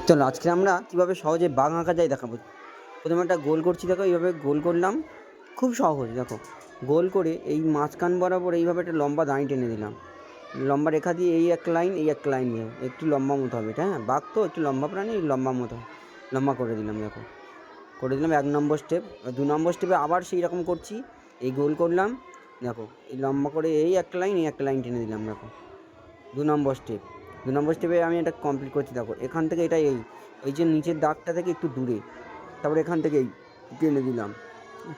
চলো আজকে আমরা কীভাবে সহজে বাঘ আঁকা যায় দেখাবো। প্রথমে একটা গোল করছি, দেখো এইভাবে গোল করলাম, খুব সহজ। দেখো গোল করে এই মাঝখান বরাবর এইভাবে একটা লম্বা দাঁড়ি টেনে দিলাম, লম্বা রেখা দিয়ে এই এক লাইন এই এক লাইন দিয়ে একটু লম্বা মতো হবে এটা। হ্যাঁ, বাঘ তো একটু লম্বা প্রাণী, লম্বা মতো লম্বা করে দিলাম। দেখো করে দিলাম 1 নম্বর স্টেপ। 2 নম্বর স্টেপে আবার সেই রকম করছি, এই গোল করলাম, দেখো এই লম্বা করে এই একটা লাইন এই একটা লাইন টেনে দিলাম। দেখো 2 নম্বর স্টেপ। 2 নম্বর স্টেপে আমি এটা কমপ্লিট করছি। দেখো এখান থেকে এটা এই যে নিচের দাগটা থেকে একটু দূরে, তারপরে এখান থেকে এই টেনে দিলাম,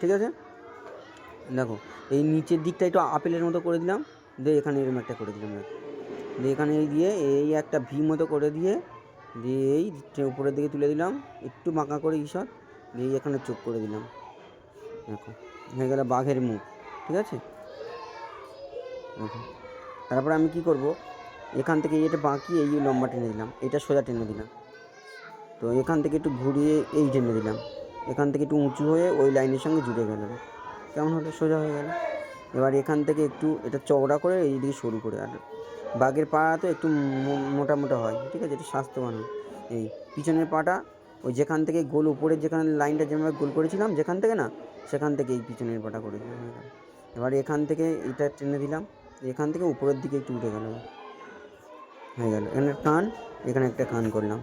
ঠিক আছে। দেখো এই নিচের দিকটা একটু আপেলের মতো করে দিলাম, দিয়ে এখানে এরকম একটা করে দিলাম। দেখো দিয়ে এখানে এই দিয়ে এই একটা ভি মতো করে দিয়ে এই উপরের দিকে তুলে দিলাম, একটু বাঁকা করে ঈষৎ দিয়ে এখানে চোখ করে দিলাম। দেখো হয়ে গেল বাঘের মুখ, ঠিক আছে। দেখো তারপরে আমি কি করব, এখান থেকে এটা বাঁকি এই লম্বা টেনে দিলাম, এটা সোজা টেনে দিলাম। তো এখান থেকে একটু ঘুরিয়ে এই টেনে দিলাম, এখান থেকে একটু উঁচু হয়ে ওই লাইনের সঙ্গে জুড়ে গেল, কেমন হলো, সোজা হয়ে গেল। এবার এখান থেকে একটু এটা চওড়া করে এই দিকে সরু করে, আর বাঘের পা তো একটু মোটা মোটা হয়, ঠিক আছে, একটু স্বাস্থ্যবান হয়। এই পিছনের পাটা ওই যেখান থেকে গোল উপরের যেখানে লাইনটা যেভাবে গোল করেছিলাম যেখান থেকে না, সেখান থেকে এই পিছনের পাটা করে দিলাম। এবার এখান থেকে এটা টেনে দিলাম, এখান থেকে উপরের দিকে একটু উঠে গেল, হয়ে গেল। এখানে কান, এখানে একটা কান করলাম,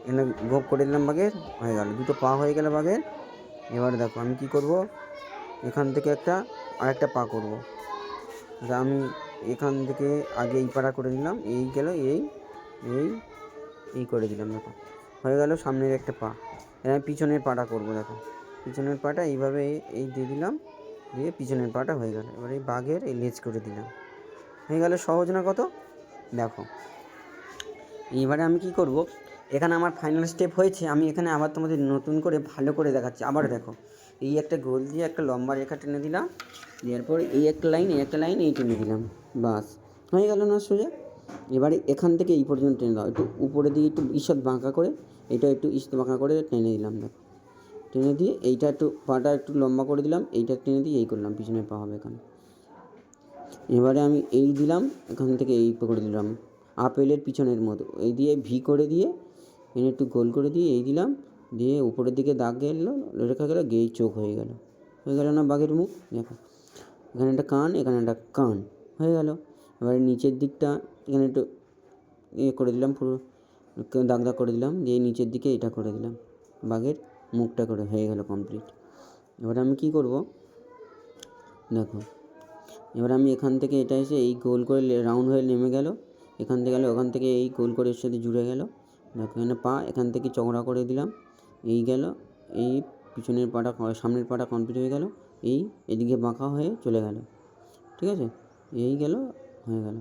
এখানে গোপ করে দিলাম বাঘের, হয়ে গেল, দুটো পা হয়ে গেল বাঘের। এবার দেখো আমি কি করব, এখান থেকে আরেকটা পা করব। আমি এখান থেকে আগে এই পাড়া করে দিলাম, এই গেল এই এই এই করে দিলাম। দেখো হয়ে গেল সামনের একটা পা। এবার পিছনের পাটা করব। দেখো পিছনের পাটা এইভাবে এই দিয়ে দিলাম, দিয়ে পিছনের পাটা হয়ে গেল। এবার এই বাঘের এই লেজ করে দিলাম, হয়ে গেল। সহজ না কত? দেখো এইবারে আমি কি করব, এখানে আমার ফাইনাল স্টেপ হয়েছে, আমি এখানে আবার তোমাদের নতুন করে ভালো করে দেখাচ্ছি। আবার দেখো এই একটা গোল দিয়ে একটা লম্বা রেখা টেনে দিলাম, দেওয়ার পর এই একটা লাইন এই একটা লাইন এই টেনে দিলাম, বাস হয়ে গেল না সোজা। এবারে এখান থেকে এই পর্যন্ত টেনে দাও, একটু উপরের দিকে একটু ঈষৎ বাঁকা করে, এটা একটু ঈষৎ বাঁকা করে টেনে দিলাম। দেখো টেনে দিয়ে এইটা একটু পাটা একটু লম্বা করে দিলাম, এইটা টেনে দিয়ে এই করলাম, পিছনের পা হবে এখানে। এবারে আমি এই দিলাম, এখান থেকে এই করে দিলাম আপেলের পিছনের মতো, এই দিয়ে ভি করে দিয়ে এনে একটু গোল করে দিয়ে এই দিলাম, দিয়ে উপরের দিকে দাগ গেল, রেখা গেল, গিয়ে চোখ হয়ে গেল না বাঘের মুখ। দেখো এখানে একটা কান, এখানে একটা কান, হয়ে গেল। এবারে নিচের দিকটা এখানে একটু করে দিলাম, পুরো দাগ দাগ করে দিলাম, দিয়ে নিচের দিকে এটা করে দিলাম, বাঘের মুখটা করে হয়ে গেল কমপ্লিট। এবারে আমি কি করব, দেখো এবার আমি এখান থেকে এটা এসে এই গোল করে রাউন্ড হয়ে নেমে গেল, এখান থেকে গেল, ওখান থেকে এই গোল করে এর সাথে জুড়ে গেল। দেখো এখানে পা, এখান থেকে চওড়া করে দিলাম, এই গেল, এই পিছনের পাটা সামনের পাটা কমপ্লিট হয়ে গেল, এই এদিকে বাঁকা হয়ে চলে গেল, ঠিক আছে, এই গেল, হয়ে গেল।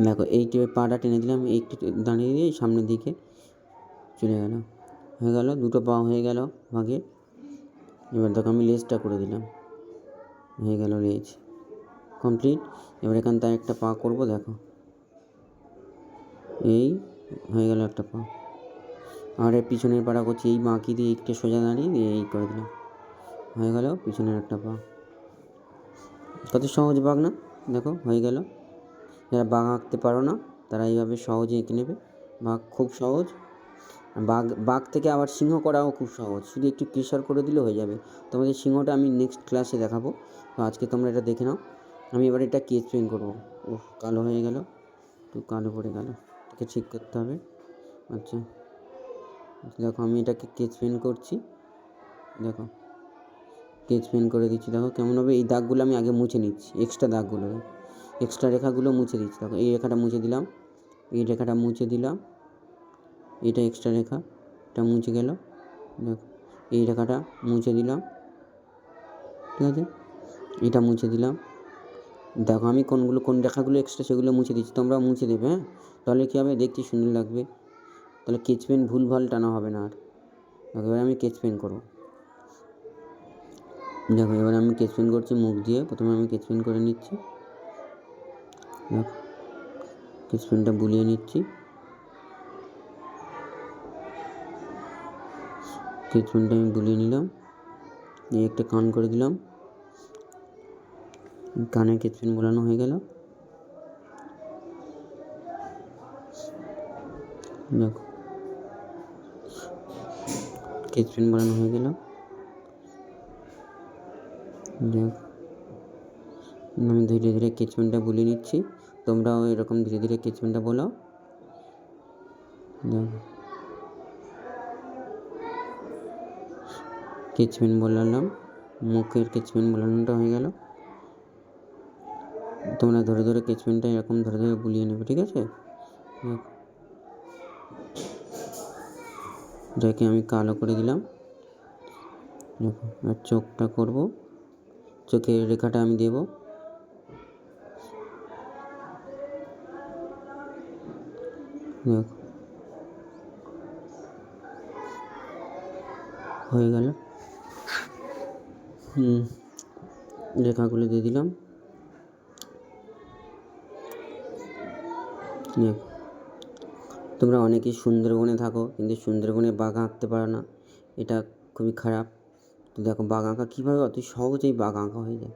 দেখো এই পাটা টেনে দিলাম, এই দাঁড়িয়ে দিয়ে সামনের দিকে চলে গেল, হয়ে গেল, দুটো পা হয়ে গেল বাঘের। এবার দেখো আমি লেজটা করে দিলাম, হয়ে গেল লেজ কমপ্লিট। এবার এখান থেকে একটা পা করব। দেখো এই হয়ে গেল একটা পা, আর এর পিছনের পাটা করছি, এই বাঁকি দিয়ে একটু সোজা দাঁড়িয়ে দিয়ে এই করে দিলাম, হয়ে গেল পিছনের একটা পা। কত সহজ বাঘ না? দেখো হয়ে গেল। যারা বাঘ আঁকতে পারো না তারা এইভাবে সহজে এঁকে নেবে, বাঘ খুব সহজ। বাঘ থেকে আবার সিংহ করাও খুব সহজ, শুধু একটু প্রেশার করে দিলে হয়ে যাবে। তোমাদের সিংহটা আমি নেক্সট ক্লাসে দেখাবো, তো আজকে তোমরা এটা দেখে নাও। আমি এবার এটা স্কেচ পেন করবো। কালো হয়ে গেল, একটু কালো পড়ে গেল, এটাকে ঠিক করতে হবে। আচ্ছা দেখো আমি এটাকে স্কেচ পেন করছি, দেখো স্কেচ পেন করে দিচ্ছি। দেখো কেমন হবে, এই দাগগুলো আমি আগে মুছে নিচ্ছি, এক্সট্রা রেখাগুলো মুছে দিচ্ছি। দেখো এই রেখাটা মুছে দিলাম, এই রেখাটা মুছে দিলাম, এটা এক্সট্রা রেখা, এটা মুছে গেল। দেখো এই রেখাটা মুছে দিলাম, ঠিক আছে, এটা মুছে দিলাম। দেখো আমি কোন রেখাগুলো এক্সট্রা সেগুলো মুছে দিচ্ছি, তোমরাও মুছে দেবে। হ্যাঁ, তাহলে কী হবে, দেখতে সুন্দর লাগবে, তাহলে স্কেচ পেন ভুলভাল টানা হবে না আর। দেখো এবার আমি স্কেচ পেন করবো। দেখো এবার আমি স্কেচ পেন করছি মুখ দিয়ে, প্রথমে আমি স্কেচ পেন করে নিচ্ছি। দেখো স্কেচ পেনটা বুলিয়ে নিচ্ছি, স্কেচ পেনটা আমি বুলিয়ে নিলাম, এই একটা কান করে দিলাম, কানে স্কেচ পেন বোলানো হয়ে গেল। দেখো স্কেচ পেন বানানো হয়ে গেল। দেখ আমি ধীরে ধীরে স্কেচ পেনটা বুলিয়ে নিচ্ছি, তোমরাও এরকম ধীরে ধীরে স্কেচ পেনটা বোলাও। দেখো স্কেচ পেন বোলালাম, মুখের স্কেচ পেন বোলানোটা হয়ে গেল। তোমরা ধরে ধরে স্কেচ পেনটা এরকম ধরে ধরে বুলিয়ে নেবে, ঠিক আছে? যাকে আমি কালো করে দিলাম। দেখো আর চোখটা করব, চোখের রেখাটা আমি দেব। দেখো হয়ে গেল। রেখাগুলো দিয়ে দিলাম। দেখো তোমরা অনেকেই সুন্দরবনে থাকো কিন্তু সুন্দরবনে বাঘ আঁকতে পারো না, এটা খুবই খারাপ। তো দেখো বাঘ আঁকা কীভাবে অতি সহজেই বাঘ আঁকা হয়ে যায়।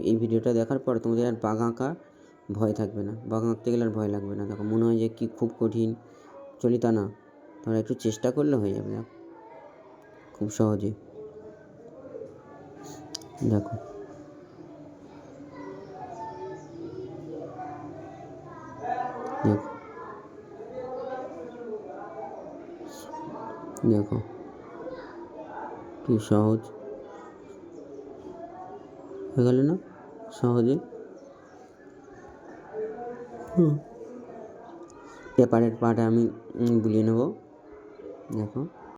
এই ভিডিওটা দেখার পর তোমাদের আর বাঘ আঁকা ভয় থাকবে না, বাঘ আঁকতে গেলে আর ভয় লাগবে না। দেখো মনে হয় যে কি খুব কঠিন, চলি তা না, তোমরা একটু চেষ্টা করলে হয়ে যাবে। দেখো খুব সহজে। দেখো দেখো দেখো কি সহজ হয়ে গেল না, সহজে। পেপারের পাটা আমি বুলিয়ে নেব। দেখো